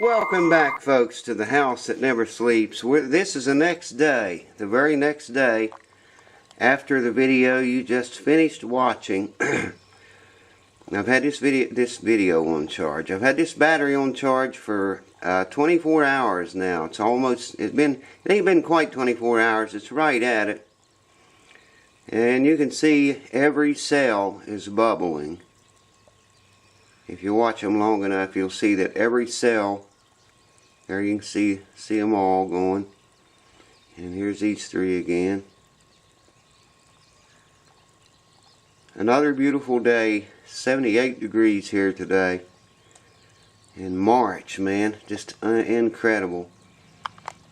Welcome back, folks, to the house that never sleeps. This is the next day, the very next day after the video you just finished watching. I've had this video on charge. I've had this battery on charge for 24 hours now. It ain't been quite 24 hours. It's right at it. And you can see every cell is bubbling. If you watch them long enough, you'll see that every cell, there you can see them all going. And here's these three again. Another beautiful day, 78 degrees here today. In March, man, just incredible.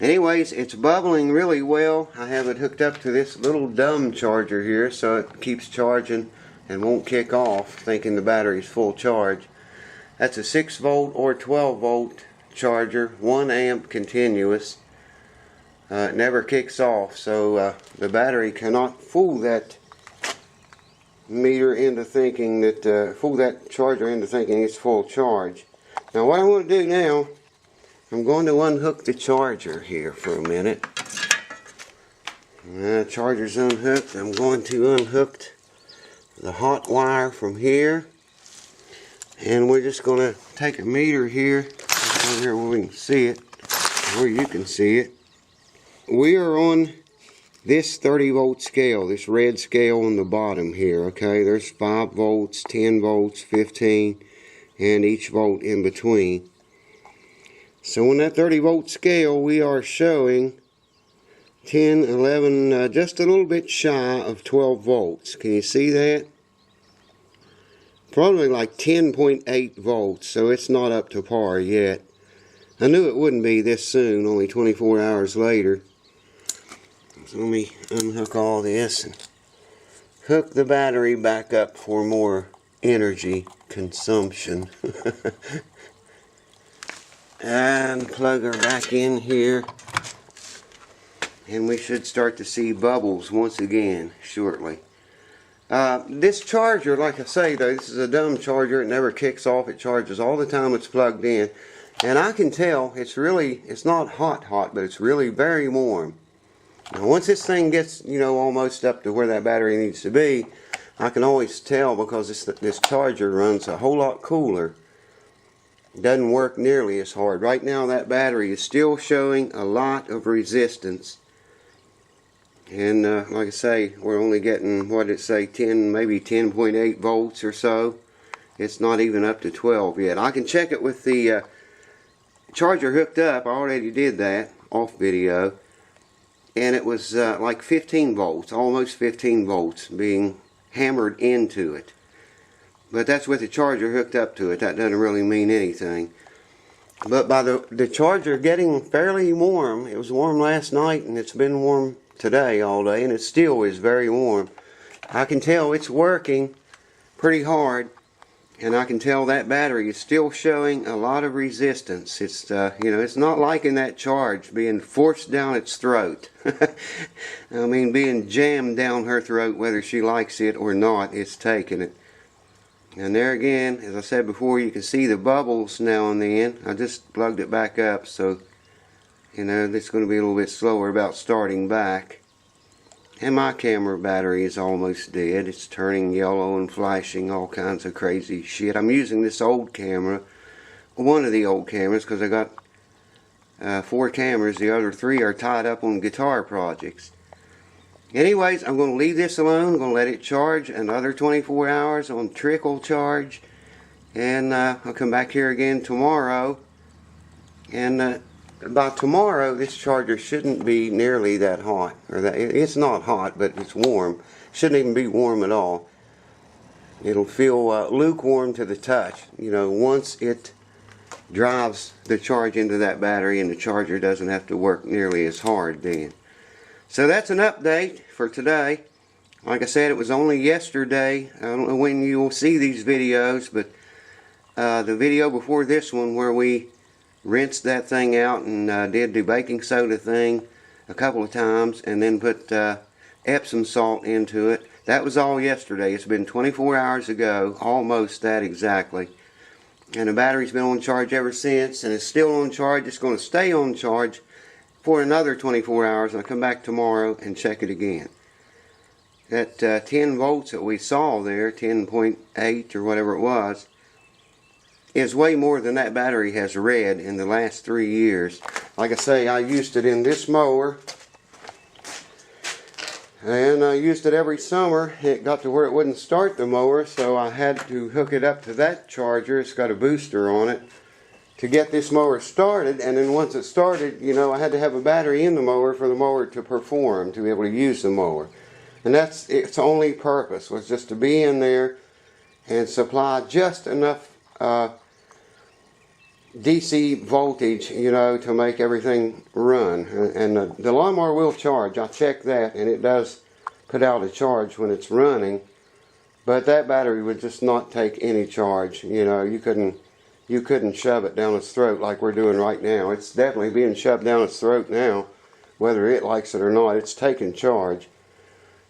Anyways, it's bubbling really well. I have it hooked up to this little dumb charger here, so it keeps charging and won't kick off, thinking the battery's full charge. That's a 6 volt or 12 volt charger, 1 amp continuous. It never kicks off, so the battery cannot fool that meter into thinking that, fool that charger into thinking it's full charge. Now what I'm going to do now, I'm going to unhook the charger here for a minute. Charger's unhooked. I'm going to unhook the hot wire from here. And we're just going to take a meter here, over here where we can see it, where you can see it. We are on this 30 volt scale, this red scale on the bottom here, okay? There's 5 volts, 10 volts, 15, and each volt in between. So on that 30 volt scale, we are showing 10, 11, just a little bit shy of 12 volts. Can you see that? Probably like 10.8 volts, so it's not up to par yet. I knew it wouldn't be this soon, only 24 hours later. So let me unhook all this and hook the battery back up for more energy consumption. And plug her back in here. And we should start to see bubbles once again shortly. This charger, like I say though, this is a dumb charger. It never kicks off. It charges all the time it's plugged in. And I can tell it's not hot, but it's really very warm. Now once this thing gets, almost up to where that battery needs to be, I can always tell because this charger runs a whole lot cooler. It doesn't work nearly as hard. Right now that battery is still showing a lot of resistance. And like I say, we're only getting, what did it say, 10, maybe 10.8 volts or so. It's not even up to 12 yet. I can check it with the charger hooked up. I already did that off video. And it was like 15 volts, almost 15 volts being hammered into it. But that's with the charger hooked up to it. That doesn't really mean anything. But by the charger getting fairly warm, it was warm last night and it's been warm today all day, and it still is very warm. I can tell it's working pretty hard, and I can tell that battery is still showing a lot of resistance. It's it's not liking that charge being forced down its throat. I mean, being jammed down her throat, whether she likes it or not, it's taking it. And there again, as I said before, you can see the bubbles now and then. I just plugged it back up, so it's going to be a little bit slower about starting back. And my camera battery is almost dead. It's turning yellow and flashing all kinds of crazy shit. I'm using this old camera, one of the old cameras, because I got 4 cameras. The other 3 are tied up on guitar projects. Anyways, I'm going to leave this alone. I'm going to let it charge another 24 hours on trickle charge. And I'll come back here again tomorrow. And by tomorrow, this charger shouldn't be nearly that hot. It's not hot, but it's warm. Shouldn't even be warm at all. It'll feel lukewarm to the touch. Once it drives the charge into that battery, and the charger doesn't have to work nearly as hard then. So that's an update for today. Like I said, it was only yesterday. I don't know when you will see these videos, but the video before this one where we rinsed that thing out and did the baking soda thing a couple of times and then put Epsom salt into it. That was all yesterday. It's been 24 hours ago, almost that exactly. and the battery's been on charge ever since, and it's still on charge. It's going to stay on charge for another 24 hours, and I'll come back tomorrow and check it again. That 10 volts that we saw there, 10.8 or whatever it was, is way more than that battery has read in the last 3 years. Like I say, I used it in this mower, and I used it every summer. It got to where it wouldn't start the mower, so I had to hook it up to that charger. It's got a booster on it to get this mower started, and then once it started, you know, I had to have a battery in the mower for the mower to perform, to be able to use the mower. And that's its only purpose, was just to be in there and supply just enough DC voltage, you know, to make everything run. And the lawnmower will charge. I checked that, and it does put out a charge when it's running. But that battery would just not take any charge. You know, you couldn't shove it down its throat like we're doing right now. It's definitely being shoved down its throat now, whether it likes it or not. It's taking charge.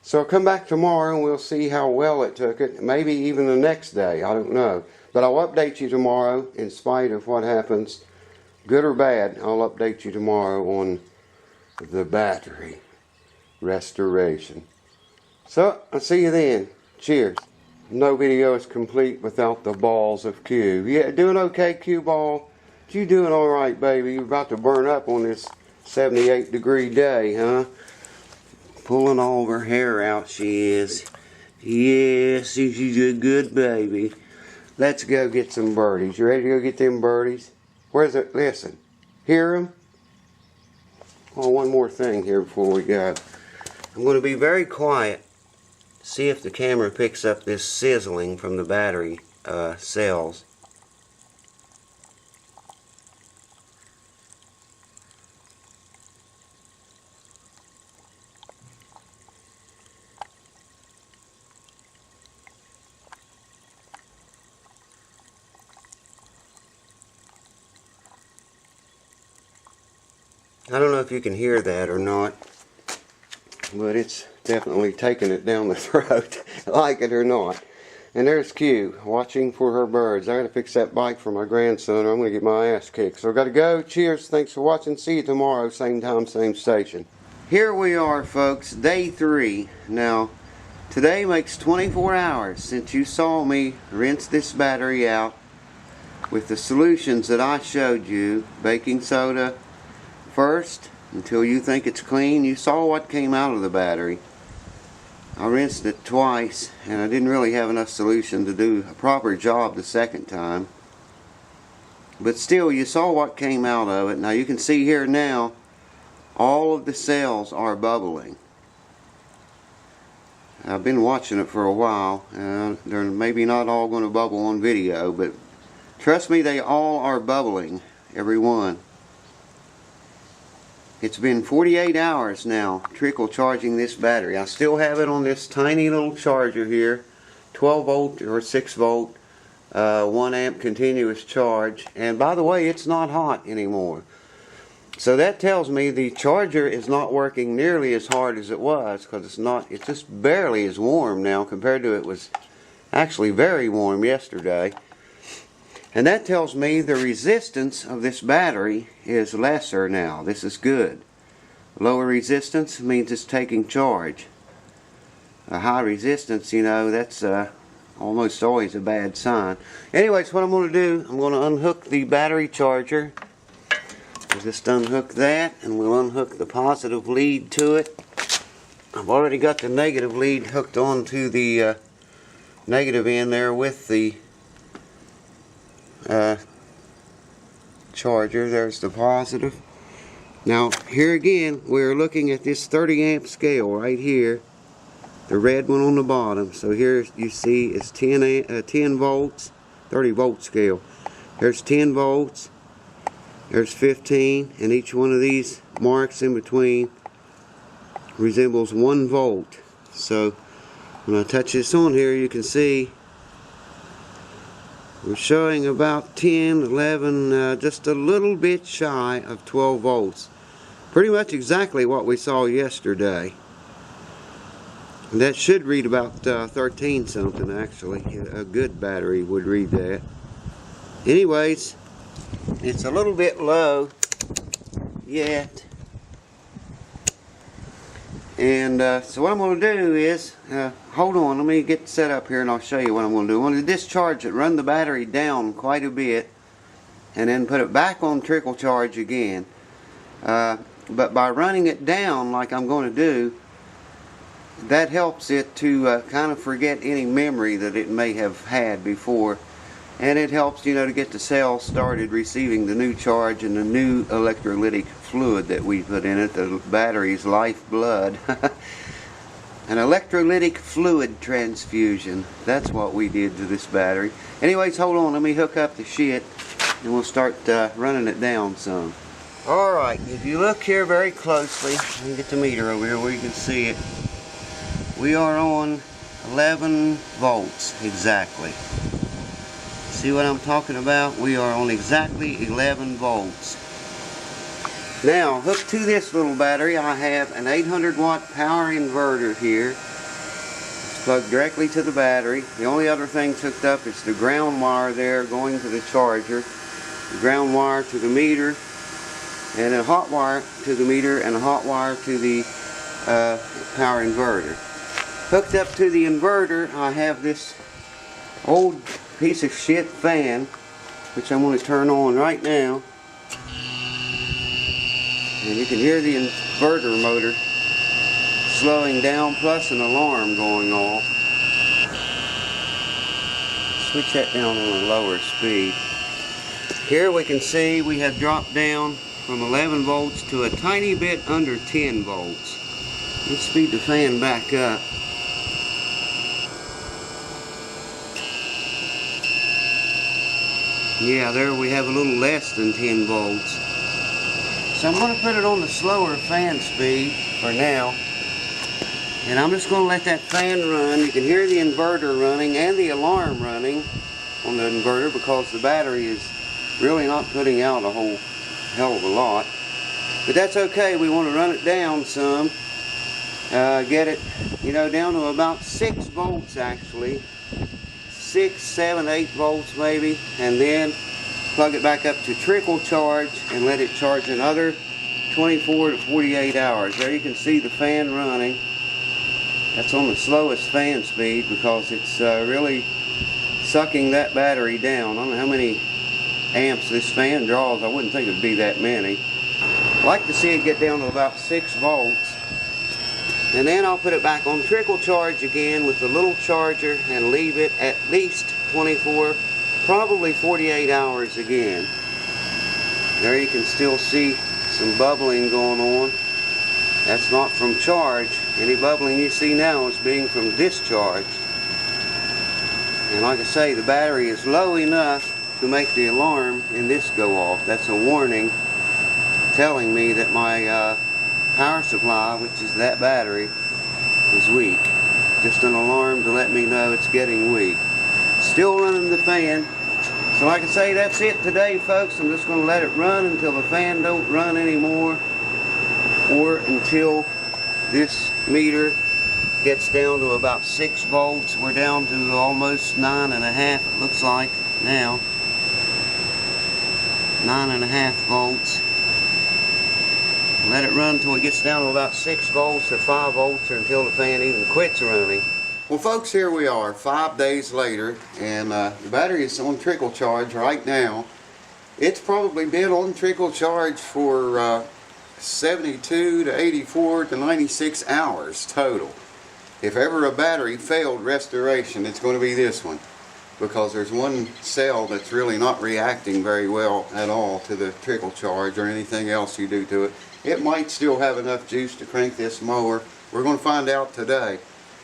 So I'll come back tomorrow and we'll see how well it took it. Maybe even the next day. I don't know. But I'll update you tomorrow in spite of what happens. Good or bad, I'll update you tomorrow on the battery restoration. So, I'll see you then. Cheers. No video is complete without the balls of Q. Yeah, doing okay, Q ball? You doing alright, baby? You're about to burn up on this 78-degree day, huh? Pulling all of her hair out, she is. Yes, she's a good baby. Let's go get some birdies. You ready to go get them birdies? Where's it? Listen. Hear them? Oh, one more thing here before we go. I'm going to be very quiet. See if the camera picks up this sizzling from the battery cells. I don't know if you can hear that or not, but it's definitely taking it down the throat, like it or not. And there's Q, watching for her birds. I gotta fix that bike for my grandson or I'm gonna get my ass kicked. So I gotta go. Cheers, thanks for watching. See you tomorrow, same time, same station. Here we are, folks, day 3. Now, today makes 24 hours since you saw me rinse this battery out with the solutions that I showed you. Baking soda first, until you think it's clean. You saw what came out of the battery. I rinsed it twice, and I didn't really have enough solution to do a proper job the second time. But still, you saw what came out of it. Now you can see here now, all of the cells are bubbling. I've been watching it for a while. They're maybe not all going to bubble on video, but trust me, they all are bubbling, every one. It's been 48 hours now trickle charging this battery. I still have it on this tiny little charger here, 12 volt or 6 volt, 1 amp continuous charge. And by the way, it's not hot anymore. So that tells me the charger is not working nearly as hard as it was, because it's just barely as warm now compared to it was actually very warm yesterday. And that tells me the resistance of this battery is lesser now. This is good. Lower resistance means it's taking charge. A high resistance, you know, that's almost always a bad sign. Anyways, what I'm going to do, I'm going to unhook the battery charger. We'll just unhook that, and we'll unhook the positive lead to it. I've already got the negative lead hooked onto the negative end there with the charger. There's the positive. Now here again we're looking at this 30 amp scale right here, the red one on the bottom. So here you see it's 10 volts, 30 volt scale. There's 10 volts, there's 15, and each one of these marks in between resembles 1 volt. So when I touch this on here, you can see we're showing about 10, 11, just a little bit shy of 12 volts. Pretty much exactly what we saw yesterday. And that should read about 13 something actually. A good battery would read that. Anyways, it's a little bit low yet. And so what I'm going to do is, hold on, let me get set up here and I'll show you what I'm going to do. I'm going to discharge it, run the battery down quite a bit, and then put it back on trickle charge again. But by running it down like I'm going to do, that helps it to kind of forget any memory that it may have had before. And it helps, you know, to get the cells started receiving the new charge and the new electrolytic fluid that we put in it, the battery's lifeblood. An electrolytic fluid transfusion. That's what we did to this battery. Anyways, hold on, let me hook up the shit and we'll start running it down some. Alright, if you look here very closely, let me get the meter over here where you can see it. We are on 11 volts exactly. See what I'm talking about? We are on exactly 11 volts. Now, hooked to this little battery, I have an 800 watt power inverter here. It's plugged directly to the battery. The only other thing hooked up is the ground wire there going to the charger, the ground wire to the meter, and a hot wire to the meter, and a hot wire to the power inverter. Hooked up to the inverter, I have this old piece of shit fan, which I'm going to turn on right now. And you can hear the inverter motor slowing down, plus an alarm going off. Switch that down on a lower speed. Here we can see we have dropped down from 11 volts to a tiny bit under 10 volts. Let's speed the fan back up. Yeah, there we have a little less than 10 volts. So I'm going to put it on the slower fan speed for now. And I'm just going to let that fan run. You can hear the inverter running and the alarm running on the inverter because the battery is really not putting out a whole hell of a lot. But that's okay. We want to run it down some. Get it, you know, down to about 6 volts actually. 6, 7, 8 volts maybe, and then plug it back up to trickle charge and let it charge another 24 to 48 hours. There you can see the fan running. That's on the slowest fan speed because it's really sucking that battery down. I don't know how many amps this fan draws. I wouldn't think it would be that many. I'd like to see it get down to about 6 volts. And then I'll put it back on trickle charge again with the little charger and leave it at least 24, probably 48 hours again. There you can still see some bubbling going on. That's not from charge. Any bubbling you see now is being from discharge. And like I say, the battery is low enough to make the alarm in this go off. That's a warning telling me that my power supply, which is that battery, is weak. Just an alarm to let me know it's getting weak. Still running the fan. So like I say, that's it today, folks. I'm just going to let it run until the fan don't run anymore, or until this meter gets down to about 6 volts. We're down to almost 9.5, it looks like now. 9.5 volts. Let it run until it gets down to about 6 volts or 5 volts, or until the fan even quits running. Well folks, here we are 5 days later, and the battery is on trickle charge right now. It's probably been on trickle charge for 72 to 84 to 96 hours total. If ever a battery failed restoration, it's going to be this one, because there's one cell that's really not reacting very well at all to the trickle charge or anything else you do to it. It might still have enough juice to crank this mower. We're going to find out today.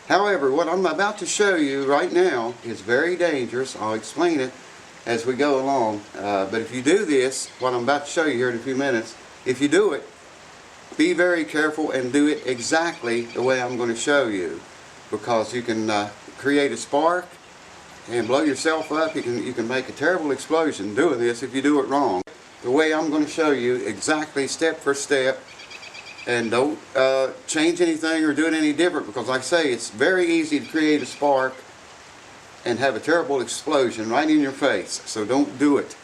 However, what I'm about to show you right now is very dangerous. I'll explain it as we go along. But if you do this, what I'm about to show you here in a few minutes, if you do it, be very careful and do it exactly the way I'm going to show you, because you can create a spark and blow yourself up. You can make a terrible explosion doing this if you do it wrong. The way I'm going to show you exactly step for step, and don't change anything or do it any different, because like I say, it's very easy to create a spark and have a terrible explosion right in your face. So don't do it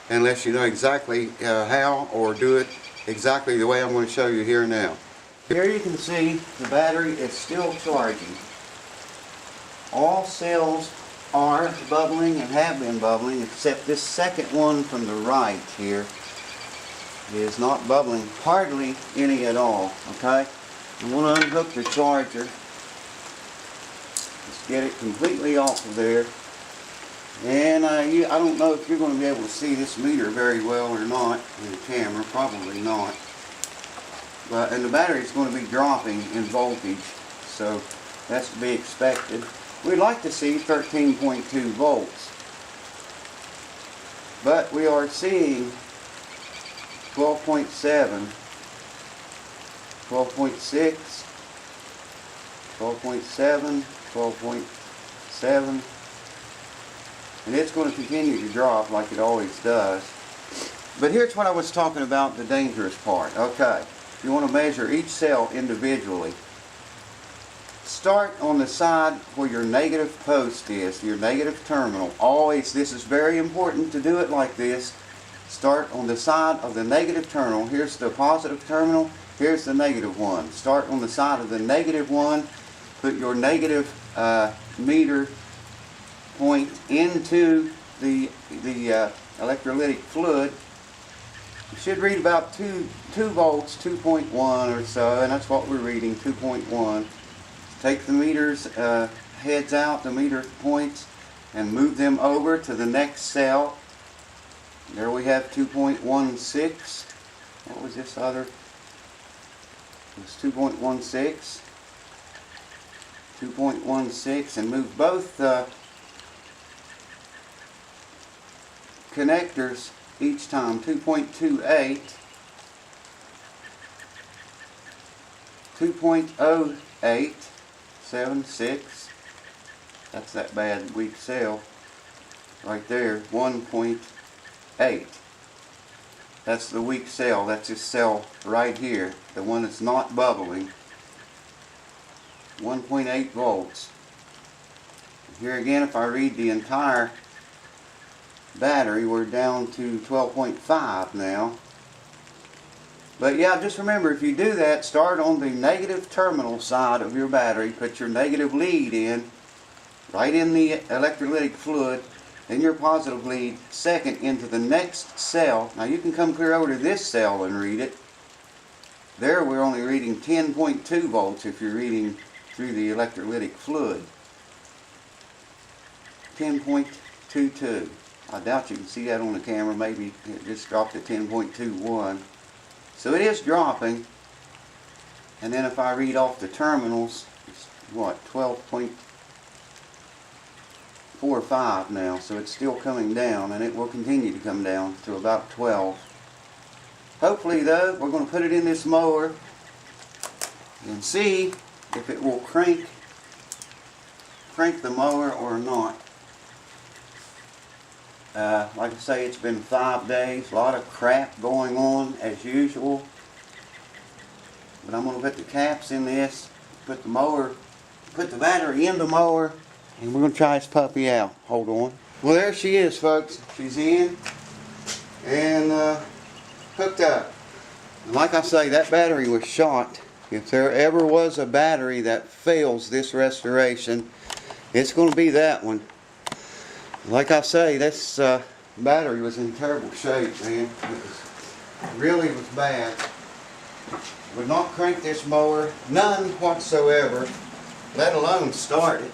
unless you know exactly how, or do it exactly the way I'm going to show you here now. Here you can see the battery is still charging. All cells are bubbling and have been bubbling, except this second one from the right here is not bubbling hardly any at all. Okay, I'm going to unhook the charger. Let's get it completely off of there. And I don't know if you're going to be able to see this meter very well or not in the camera. Probably not. And the battery is going to be dropping in voltage, so that's to be expected. We'd like to see 13.2 volts, but we are seeing 12.7, 12.6, 12.7, 12.7, and it's going to continue to drop like it always does. But here's what I was talking about, the dangerous part. Okay, you want to measure each cell individually. Start on the side where your negative post is, your negative terminal. Always, this is very important to do it like this. Start on the side of the negative terminal. Here's the positive terminal, here's the negative one. Start on the side of the negative one. Put your negative meter point into the electrolytic fluid. It should read about 2 volts, 2.1 or so, and that's what we're reading, 2.1. Take the meter's heads out, the meter points, and move them over to the next cell. There we have 2.16. What was this other? It was 2.16. 2.16, and move both connectors each time. 2.28, 2.08, 76. That's that bad weak cell right there. 1.8. That's the weak cell. That's this cell right here, the one that's not bubbling. 1.8 volts. Here again, if I read the entire battery, we're down to 12.5 now. But yeah, just remember, if you do that, start on the negative terminal side of your battery, put your negative lead in, right in the electrolytic fluid, then your positive lead second into the next cell. Now you can come clear over to this cell and read it. There we're only reading 10.2 volts if you're reading through the electrolytic fluid. 10.22. I doubt you can see that on the camera. Maybe it just dropped to 10.21. So it is dropping. And then if I read off the terminals, it's what, 12.45 now. So it's still coming down, and it will continue to come down to about 12. Hopefully though, we're going to put it in this mower and see if it will crank the mower or not. Like I say, it's been 5 days, a lot of crap going on as usual. But I'm going to put the caps in this, put the battery in the mower, and we're going to try this puppy out. Hold on. Well, there she is, folks. She's in and hooked up. And like I say, that battery was shot. If there ever was a battery that fails this restoration, it's going to be that one. Like I say, this battery was in terrible shape, man. It really was bad. Would not crank this mower, none whatsoever, let alone start it.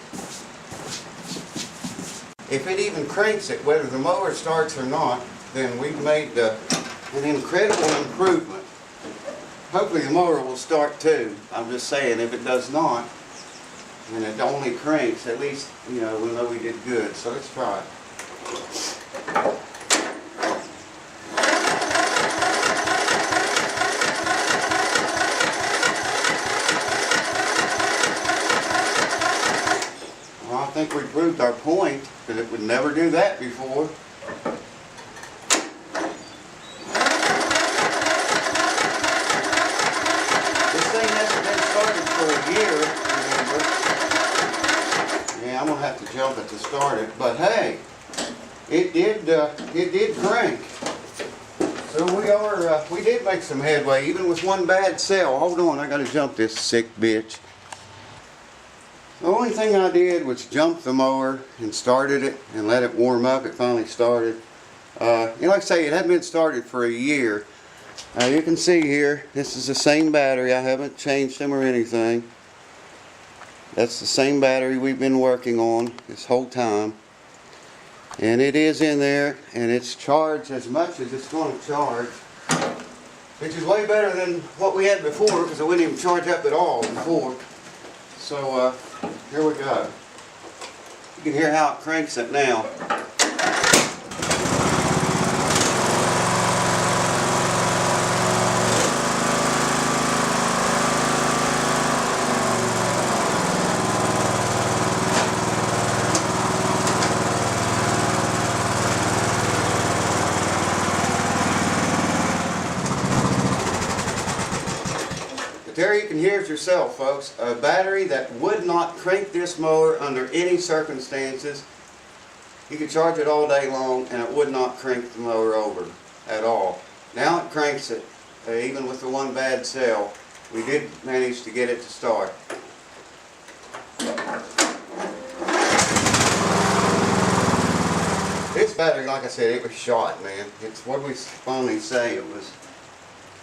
If it even cranks it, whether the mower starts or not, then we've made an incredible improvement. Hopefully the mower will start too. I'm just saying, if it does not, and it only cranks, at least, you know, we'll know we did good. So let's try it. Well, I think we proved our point, because it would never do that before. This thing hasn't been started for a year, remember. Yeah, I'm going to have to to jump it to start it, but hey, it did crank. So we did make some headway, even with one bad cell. Hold on, I gotta jump this sick bitch. The only thing I did was jump the mower and started it and let it warm up. It finally started. Like I say, it hadn't been started for a year. You can see here, this is the same battery. I haven't changed them or anything. That's the same battery we've been working on this whole time. And it is in there, and it's charged as much as it's going to charge, which is way better than what we had before, because it wouldn't even charge up at all before. So here we go. You can hear how it cranks it now. There you can hear it yourself, folks. A battery that would not crank this mower under any circumstances. You could charge it all day long and it would not crank the mower over at all. Now it cranks it, even with the one bad cell. We did manage to get it to start. This battery, like I said, it was shot, man. It's what we finally say. It was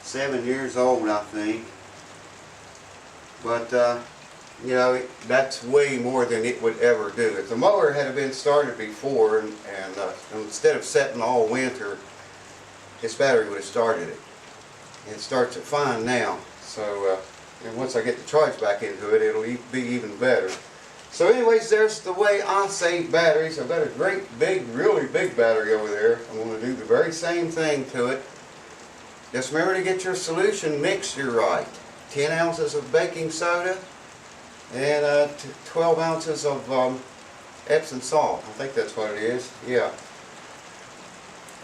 7 years old, I think. But, you know, that's way more than it would ever do. If the mower had been started before and instead of setting all winter, this battery would have started it. And it starts it fine now. So, and once I get the charge back into it, it'll be even better. So anyways, there's the way I save batteries. I've got a great big, really big battery over there. I'm going to do the very same thing to it. Just remember to get your solution mixture right. 10 ounces of baking soda and 12 ounces of Epsom salt. I think that's what it is. Yeah.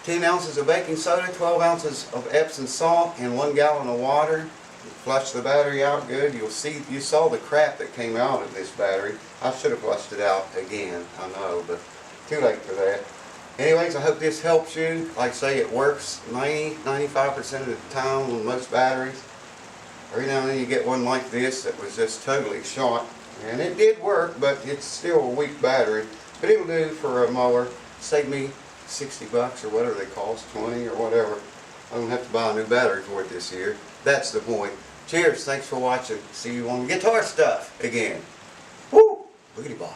10 ounces of baking soda, 12 ounces of Epsom salt, and 1 gallon of water. You flush the battery out good. You'll see, you saw the crap that came out of this battery. I should have flushed it out again, I know, but too late for that. Anyways, I hope this helps you. Like I say, it works 90-95% of the time on most batteries. Every now and then you get one like this that was just totally shot, and it did work, but it's still a weak battery. But it'll do for a mower. Save me 60 bucks or whatever they cost, 20 or whatever. I don't have to buy a new battery for it this year. That's the point. Cheers, thanks for watching. See you on Guitar Stuff again. Woo! Boogity bop.